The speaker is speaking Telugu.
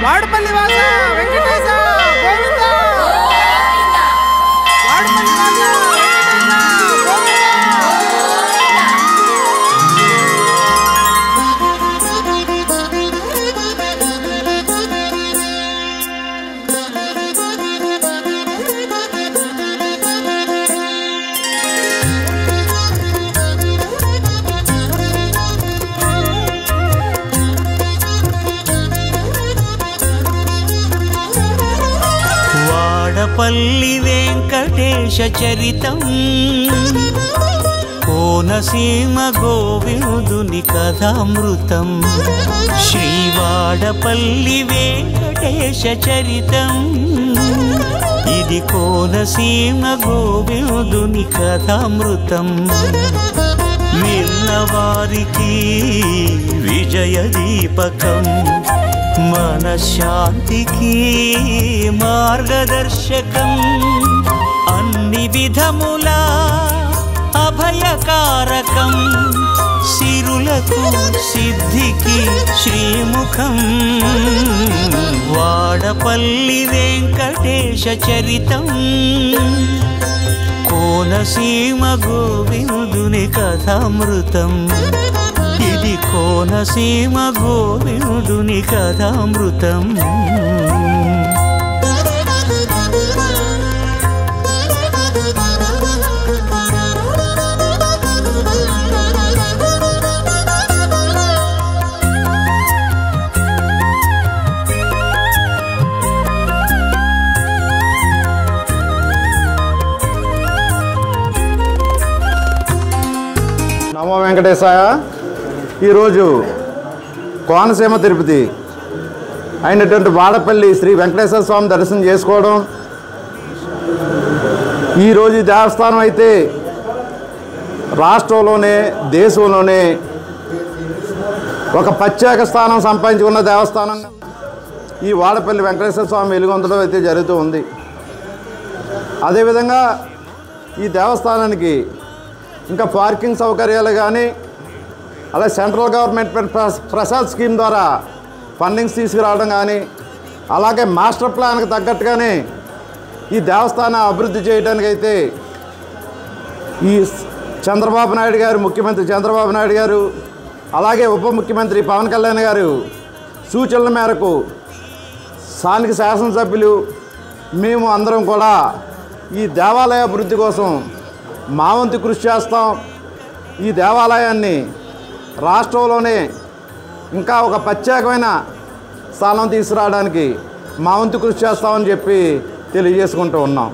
వాడపల్లి వాస వెంకటేశ గోవింద వాడపల్లి వాస వెంకటేశ గోవింద వాడపల్లి వెంకటేశ చరితం కోనసీమ గోవిందుని కథామృతం శ్రీవాడపల్లి వెంకటేశ చరితం ఇది కోనసీమ గోవిందుని కథామృతం విన్నవారికి విజయ దీపకం మనశ్శాంతికి మార్గదర్శకం అన్ని విధముల అభయకారకం సిరులకు సిద్ధికి శ్రీముఖం వాడపల్లి వెంకటేశ చరితం కోనసీమ గోవిందుని కథామృతం ఇది కోనసీమ గోవిందుని కథామృతం నమో వెంకటేశాయ. ఈరోజు కోనసీమ తిరుపతి అయినటువంటి వాడపల్లి శ్రీ వెంకటేశ్వర స్వామి దర్శనం చేసుకోవడం. ఈరోజు ఈ దేవస్థానం అయితే రాష్ట్రంలోనే దేశంలోనే ఒక ప్రత్యేక స్థానం సంపాదించుకున్న దేవస్థానం ఈ వాడపల్లి వెంకటేశ్వర స్వామి వెలుగొందడం అయితే జరుగుతూ ఉంది. అదేవిధంగా ఈ దేవస్థానానికి ఇంకా పార్కింగ్ సౌకర్యాలు కానీ అలాగే సెంట్రల్ గవర్నమెంట్ ప్రసాద్ స్కీమ్ ద్వారా ఫండింగ్స్ తీసుకురావడం కానీ అలాగే మాస్టర్ ప్లాన్కి తగ్గట్టుగానే ఈ దేవస్థానం అభివృద్ధి చేయడానికైతే ఈ చంద్రబాబు నాయుడు గారు ముఖ్యమంత్రి చంద్రబాబు నాయుడు గారు అలాగే ఉప ముఖ్యమంత్రి పవన్ కళ్యాణ్ గారు సూచనల మేరకు స్థానిక శాసనసభ్యులు మేము అందరం కూడా ఈ దేవాలయ అభివృద్ధి కోసం మా వంతు కృషి చేస్తాం. ఈ దేవాలయాన్ని రాష్ట్రంలోనే ఇంకా ఒక ప్రత్యేకమైన స్థానం తీసుకురావడానికి మా వంతు కృషి చేస్తామని చెప్పి తెలియజేసుకుంటూ ఉన్నాం.